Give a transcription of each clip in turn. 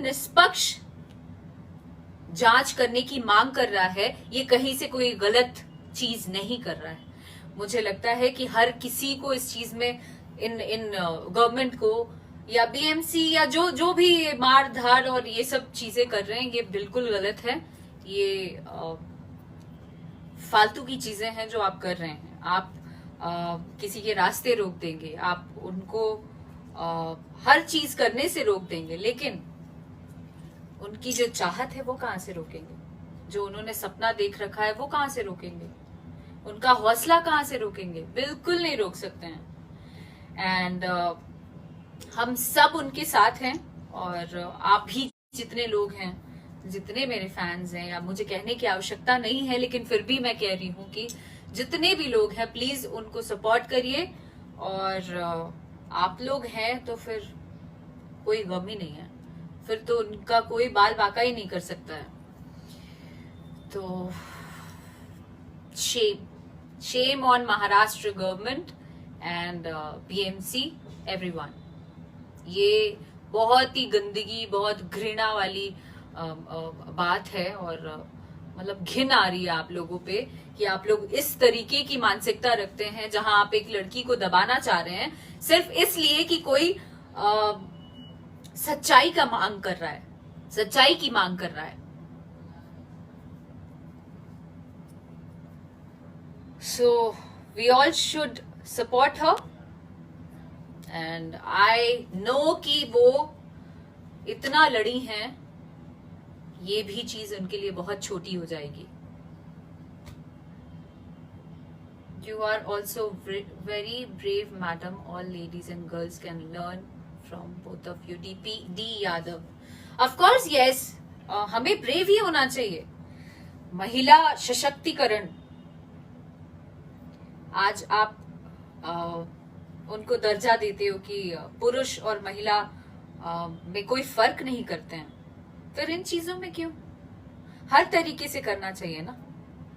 निष्पक्ष जांच करने की मांग कर रहा है, ये कहीं से कोई गलत चीज नहीं कर रहा है। मुझे लगता है कि हर किसी को इस चीज में इन गवर्नमेंट को या बीएमसी या जो भी मार धार और ये सब चीजें कर रहे हैं, ये बिल्कुल गलत है। ये फालतू की चीजें हैं जो आप कर रहे हैं। आप किसी के रास्ते रोक देंगे, आप उनको हर चीज करने से रोक देंगे, लेकिन उनकी जो चाहत है वो कहां से रोकेंगे? जो उन्होंने सपना देख रखा है वो कहां से रोकेंगे? उनका हौसला कहां से रोकेंगे? बिल्कुल नहीं रोक सकते हैं। एंड हम सब उनके साथ हैं, और आप भी जितने लोग हैं, जितने मेरे फैंस हैं, या मुझे कहने की आवश्यकता नहीं है लेकिन फिर भी मैं कह रही हूं कि जितने भी लोग हैं प्लीज उनको सपोर्ट करिए। और आप लोग हैं तो फिर कोई गम ही नहीं है, फिर तो उनका कोई बाल बाका ही नहीं कर सकता है। तो shame on Maharashtra government and BMC everyone. ये बहुत ही गंदगी, बहुत घृणा वाली बात है, और मतलब घिन आ रही है आप लोगों पे कि आप लोग इस तरीके की मानसिकता रखते हैं, जहां आप एक लड़की को दबाना चाह रहे हैं सिर्फ इसलिए कि कोई सच्चाई का मांग कर रहा है, सच्चाई की मांग कर रहा है। So we all should support her, and I know कि वो इतना लड़ी हैं, ये भी चीज उनके लिए बहुत छोटी हो जाएगी। You are also very brave, madam. All ladies and girls can learn from both of you. D Yadav, of course yes, हमें ब्रेव ही होना चाहिए। महिला सशक्तिकरण, आज आप उनको दर्जा देते हो कि पुरुष और महिला में कोई फर्क नहीं करते हैं, फिर इन चीजों में क्यों? हर तरीके से करना चाहिए ना,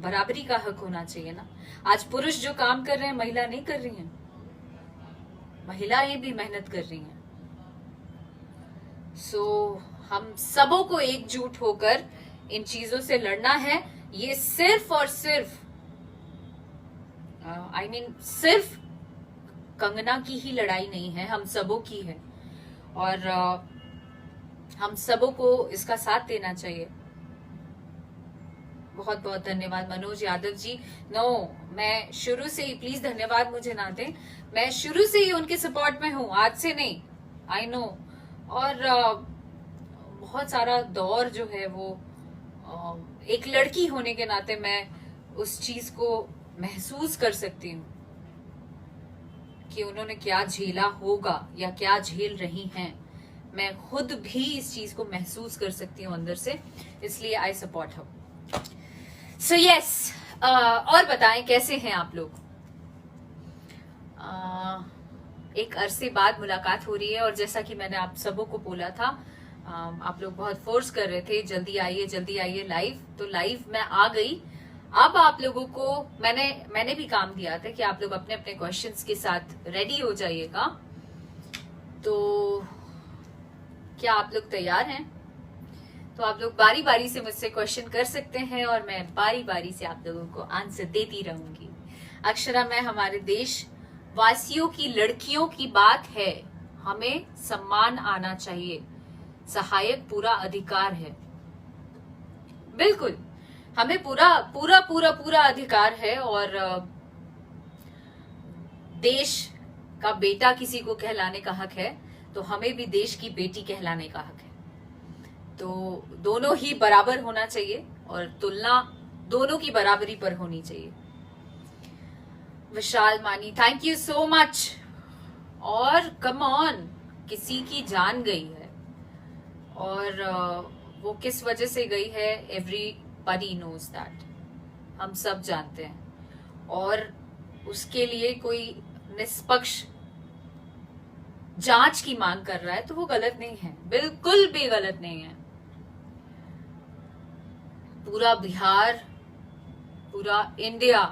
बराबरी का हक होना चाहिए ना। आज पुरुष जो काम कर रहे हैं महिला नहीं कर रही हैं, महिलाएं भी मेहनत कर रही हैं। सो हम सबों को एकजुट होकर इन चीजों से लड़ना है। ये सिर्फ और सिर्फ सिर्फ कंगना की ही लड़ाई नहीं है, हम सबों की है, और हम सबों को इसका साथ देना चाहिए। बहुत बहुत धन्यवाद मनोज यादव जी। नो, मैं शुरू से ही, प्लीज धन्यवाद मुझे ना दें, मैं शुरू से ही उनके सपोर्ट में हूं, आज से नहीं, आई नो। और बहुत सारा दौर जो है वो एक लड़की होने के नाते मैं उस चीज को महसूस कर सकती हूँ कि उन्होंने क्या झेला होगा या क्या झेल रही हैं। मैं खुद भी इस चीज को महसूस कर सकती हूँ अंदर से, इसलिए I support her. So yes, और बताएं कैसे हैं आप लोग? एक अरसे बाद मुलाकात हो रही है, और जैसा कि मैंने आप सबों को बोला था, आप लोग बहुत फोर्स कर रहे थे जल्दी आइए लाइव, तो लाइव मैं आ गई। अब आप लोगों को मैंने भी काम दिया था कि आप लोग अपने अपने क्वेश्चंस के साथ रेडी हो जाइएगा। तो क्या आप लोग तैयार हैं? तो आप लोग बारी बारी से मुझसे क्वेश्चन कर सकते हैं, और मैं बारी बारी से आप लोगों को आंसर देती रहूंगी। अक्षरा, मैं हमारे देश वासियों की लड़कियों की बात है, हमें सम्मान आना चाहिए, सहायक पूरा अधिकार है। बिल्कुल, हमें पूरा पूरा पूरा पूरा अधिकार है, और देश का बेटा किसी को कहलाने का हक है, तो हमें भी देश की बेटी कहलाने का हक है। तो दोनों ही बराबर होना चाहिए, और तुलना दोनों की बराबरी पर होनी चाहिए। विशाल मानी, थैंक यू सो मच। और कम ऑन, किसी की जान गई है, और वो किस वजह से गई है, एवरीबॉडी नोज दैट, हम सब जानते हैं। और उसके लिए कोई निष्पक्ष जांच की मांग कर रहा है तो वो गलत नहीं है, बिल्कुल भी गलत नहीं है। पूरा बिहार, पूरा इंडिया,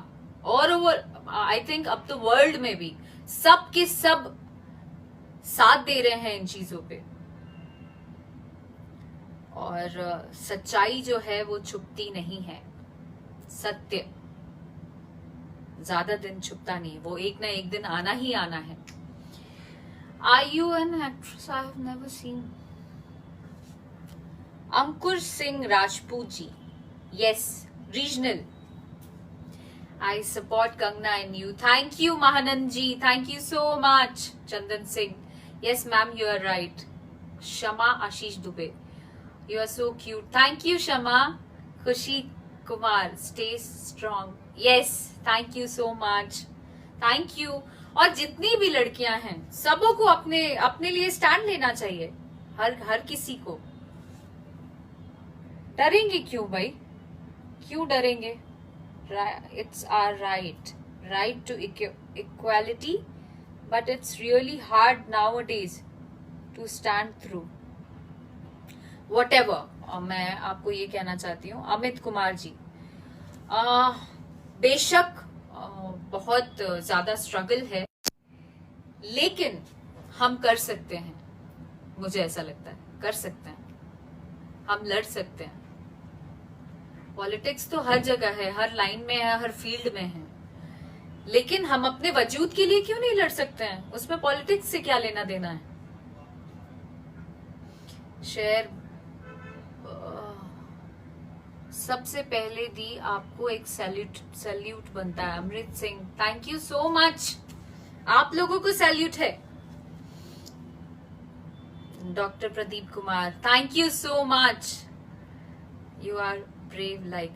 और ओवर आई थिंक अब तो वर्ल्ड में भी सब के सब साथ दे रहे हैं इन चीजों पे। और सच्चाई जो है वो छुपती नहीं है, सत्य ज्यादा दिन छुपता नहीं, वो एक ना एक दिन आना ही आना है। Are you an actress? I have never seen. Ankur Singh Rajput ji. Yes, regional. I support Kangna and you. Thank you, Mahanand ji. Thank you so much. Chandan Singh. Yes, ma'am, you are right. Shama Ashish Dubey. You are so cute. Thank you, Shama. Khushi Kumar. Stay strong. Yes, thank you so much. Thank you. और जितनी भी लड़कियां हैं सबों को अपने लिए stand लेना चाहिए, हर किसी को। डरेंगे क्यों भाई, क्यों डरेंगे? It's our right to equality, but it's really hard nowadays to stand through whatever. मैं आपको ये कहना चाहती हूँ अमित कुमार जी, बेशक बहुत ज्यादा स्ट्रगल है, लेकिन हम कर सकते हैं। मुझे ऐसा लगता है कर सकते हैं, हम लड़ सकते हैं। पॉलिटिक्स तो हर जगह है, हर लाइन में है, हर फील्ड में है, लेकिन हम अपने वजूद के लिए क्यों नहीं लड़ सकते हैं? उसमें पॉलिटिक्स से क्या लेना देना है? शेयर सबसे पहले दी आपको एक सैल्यूट बनता है। Amrit Singh, thank you so much, आप लोगों को सैल्यूट है। Doctor Pradeep Kumar, thank you so much, you are brave like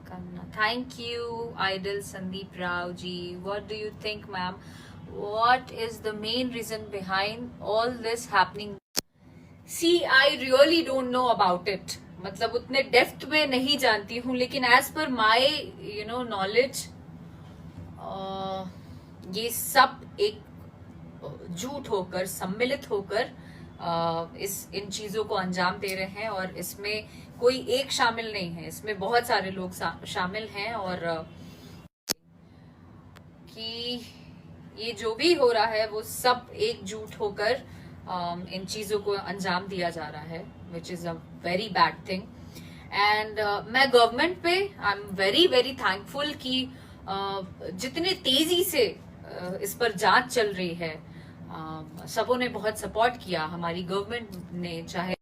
Kanna. Thank you. Idol Sandeep Rao ji, what do you think, ma'am? What is the main reason behind all this happening? See, I really don't know about it. मतलब उतने depth में नहीं जानती हूँ, लेकिन as per my knowledge ये सब एक झूठ होकर, सम्मिलित होकर इन चीजों को अंजाम दे रहे हैं। और इसमें कोई एक शामिल नहीं है, इसमें बहुत सारे लोग शामिल हैं। और कि ये जो भी हो रहा है वो सब एकजुट होकर इन चीजों को अंजाम दिया जा रहा है, which is a very bad thing. And मैं गवर्नमेंट पे I am very very thankful कि जितने तेजी से इस पर जांच चल रही है, सबों ने बहुत सपोर्ट किया, हमारी गवर्नमेंट ने चाहे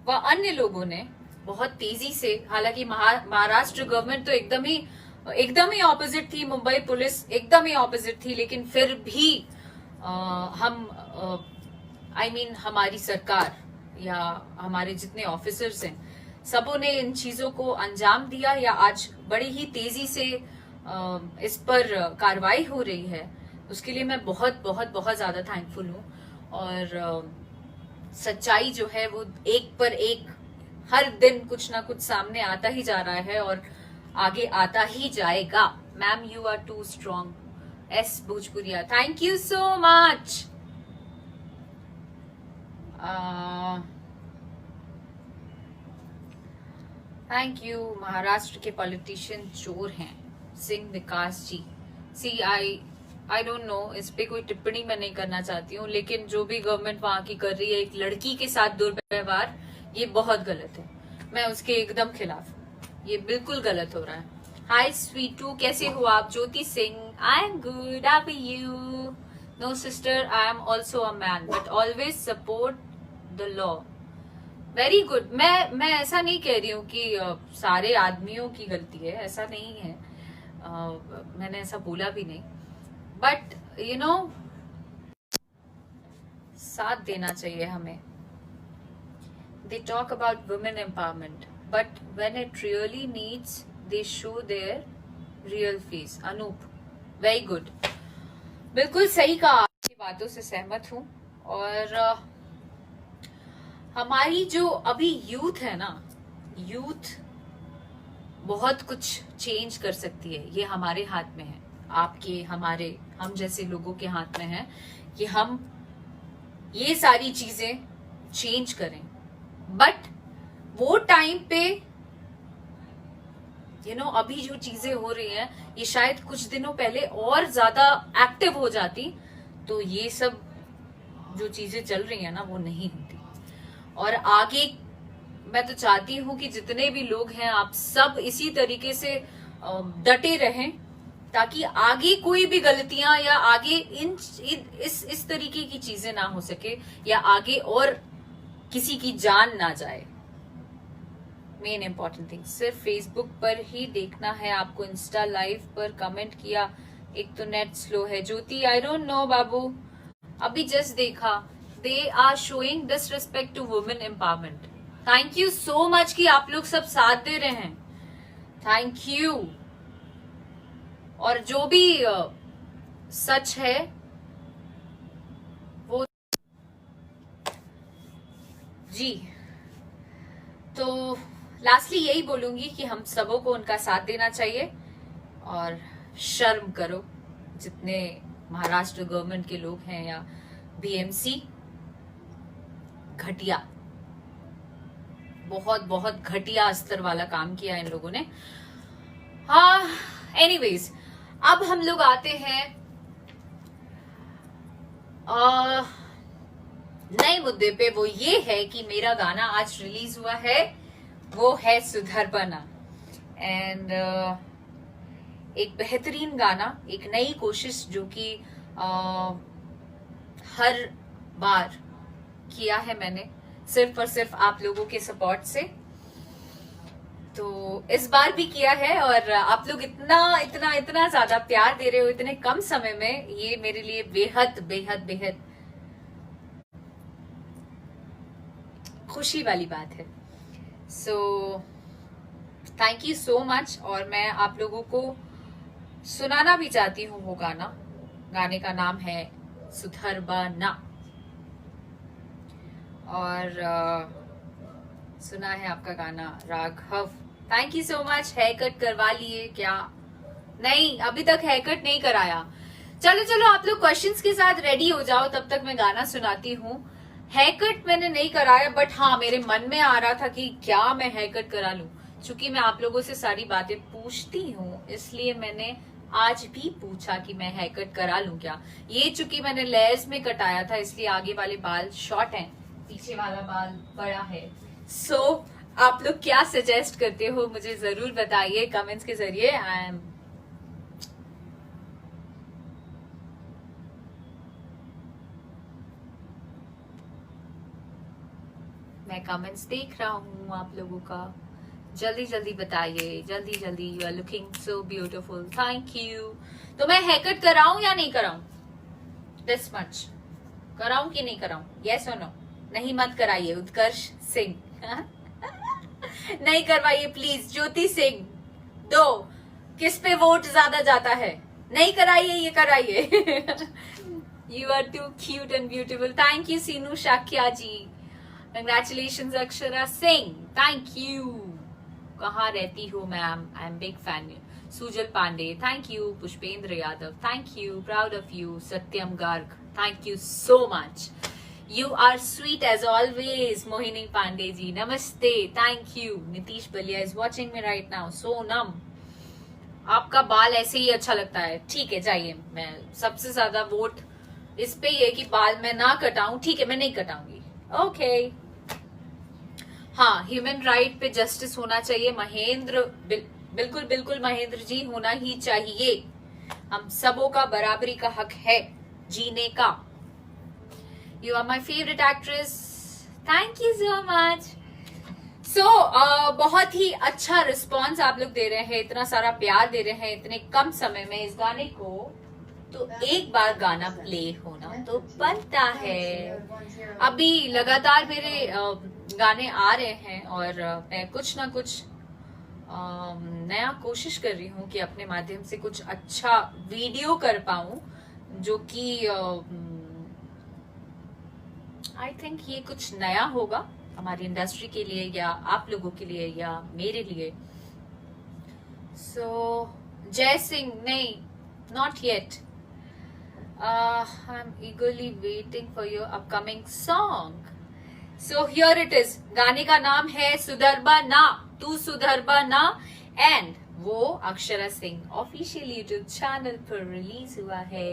व अन्य लोगों ने बहुत तेजी से। हालांकि महाराष्ट्र गवर्नमेंट तो एकदम ही ऑपोजिट थी, मुंबई पुलिस एकदम ही ऑपोजिट थी, लेकिन फिर भी हम हमारी सरकार या हमारे जितने ऑफिसर्स हैं, सबों ने इन चीजों को अंजाम दिया, या आज बड़ी ही तेजी से इस पर कार्रवाई हो रही है। उसके लिए मैं बहुत बहुत बहुत ज्यादा थैंकफुल हूँ। और सच्चाई जो है वो एक पर एक हर दिन कुछ ना कुछ सामने आता ही जा रहा है और आगे आता ही जाएगा। Ma'am, you are too strong. एस Bhojpuriya, thank you so much. Thank you. Maharashtra के पॉलिटिशियन चोर हैं, Singh Vikas ji. See I don't know, इस पे कोई टिप्पणी मैं नहीं करना चाहती हूँ, लेकिन जो भी गवर्नमेंट वहां की कर रही है एक लड़की के साथ दुर्व्यवहार, ये बहुत गलत है। मैं उसके एकदम खिलाफ हूँ, ये बिल्कुल गलत हो रहा है। हाय स्वीटू, कैसे हो आप? Jyoti Singh, I am good, how are you? No sister, I am also a man but always support the law. Very good. मैं ऐसा नहीं कह रही हूँ कि सारे आदमियों की गलती है, ऐसा नहीं है, मैंने ऐसा बोला भी नहीं, बट साथ देना चाहिए हमें। They talk about women empowerment, but when it really needs they show their real face. Anoop, very good, बिल्कुल सही कहा, आपकी बातों से सहमत हूँ। और हमारी जो अभी यूथ है ना, यूथ बहुत कुछ चेंज कर सकती है, ये हमारे हाथ में है, आपके, हमारे, हम जैसे लोगों के हाथ में है कि हम ये सारी चीजें चेंज करें। बट वो टाइम पे अभी जो चीजें हो रही हैं, ये शायद कुछ दिनों पहले और ज्यादा एक्टिव हो जाती तो ये सब जो चीजें चल रही है ना वो नहीं होती। और आगे मैं तो चाहती हूं कि जितने भी लोग हैं आप सब इसी तरीके से डटे रहें, ताकि आगे कोई भी गलतियां या आगे इस तरीके की चीजें ना हो सके, या आगे और किसी की जान ना जाए। मेन इंपॉर्टेंट थिंग, सिर्फ फेसबुक पर ही देखना है आपको। इंस्टा लाइव पर कमेंट किया, एक तो नेट स्लो है। ज्योति, आई डोंट नो बाबू, अभी जस्ट देखा, they are showing disrespect to women empowerment. Thank you so much कि आप लोग सब साथ दे रहे हैं, थैंक यू। और जो भी सच है वो जी, तो लास्टली यही बोलूंगी कि हम सबों को उनका साथ देना चाहिए। और शर्म करो जितने महाराष्ट्र गवर्नमेंट के लोग हैं या बीएमसी, घटिया, बहुत बहुत घटिया स्तर वाला काम किया इन लोगों ने। हाँ, एनीवेज, अब हम लोग आते हैं नए मुद्दे पे। वो ये है कि मेरा गाना आज रिलीज हुआ है, वो है सुधर बना। एंड एक बेहतरीन गाना, एक नई कोशिश जो कि हर बार किया है मैंने सिर्फ और सिर्फ आप लोगों के सपोर्ट से। तो इस बार भी किया है और आप लोग इतना इतना इतना ज्यादा प्यार दे रहे हो इतने कम समय में, ये मेरे लिए बेहद बेहद बेहद खुशी वाली बात है। So thank you so much. और मैं आप लोगों को सुनाना भी चाहती हूँ वो गाना। गाने का नाम है सुधर बना। और सुना है आपका गाना Raghav, thank you so much. Haircut करवा लिए क्या? नहीं, अभी तक हेयर कट नहीं कराया। चलो चलो, आप लोग क्वेश्चंस के साथ रेडी हो जाओ, तब तक मैं गाना सुनाती हूँ। हेयर कट मैंने नहीं कराया, बट हाँ मेरे मन में आ रहा था कि क्या मैं हेयर कट करा लूं। चूंकि मैं आप लोगों से सारी बातें पूछती हूँ, इसलिए मैंने आज भी पूछा कि मैं हेयर कट करा लूं क्या। ये चूंकि मैंने लेयर्स में कटाया था, इसलिए आगे वाले बाल शॉर्ट हैं, पीछे वाला बाल बड़ा है। सो आप लोग क्या सजेस्ट करते हो मुझे जरूर बताइए कमेंट्स के जरिए। मैं कमेंट्स देख रहा हूँ आप लोगों का, जल्दी जल्दी बताइए, जल्दी जल्दी। You are looking so beautiful, thank you. तो मैं हेयर कट कराऊं या नहीं कराऊं? दिस मच कराऊं कि नहीं कराऊं? यस और नो? नहीं मत कराइए उत्कर्ष सिंह नहीं करवाइए प्लीज। ज्योति सिंह, दो किस पे वोट ज्यादा जाता है? नहीं कराइए, ये कराइए you are too cute and beautiful, thank you Seenu Shakya ji, congratulations Akshara Singh, thank you. कहाँ रहती हो ma'am? I am big fan. Sujal Pandey, thank you. Pushpendra Yadav, thank you, proud of you. Satyam Garg, thank you so much, you are sweet as always. Mohini Pandey ji, नमस्ते, thank you. Nitish Ballia is watching me right now. Sonam, आपका बाल ऐसे ही अच्छा लगता है, ठीक है जाइए। मैं सबसे ज्यादा वोट इस पे ये कि बाल मैं ना कटाऊं, ठीक है मैं नहीं कटाऊंगी, ओके। हाँ, ह्यूमन राइट पे जस्टिस होना चाहिए महेंद्र, बिल्कुल बिल्कुल महेंद्र जी, होना ही चाहिए। हम सबों का बराबरी का हक है जीने का। You are my favourite actress, thank you so much. So बहुत ही अच्छा रिस्पॉन्स आप लोग दे रहे हैं, इतना सारा प्यार दे रहे हैं इतने कम समय में इस गाने को, तो एक बार गाना प्ले होना तो बनता है। अभी लगातार मेरे गाने आ रहे हैं और मैं कुछ ना कुछ नया कोशिश कर रही हूँ कि अपने माध्यम से कुछ अच्छा वीडियो कर पाऊं, जो कि आई थिंक ये कुछ नया होगा हमारी इंडस्ट्री के लिए, या आप लोगों के लिए, या मेरे लिए। सो जय सिंह, नहीं, not yet. I'm eagerly waiting for your upcoming song. So here it is. गाने का नाम है सुधरबा ना, तू सुधरबा ना, एंड वो Akshara Singh official YouTube channel पर रिलीज हुआ है।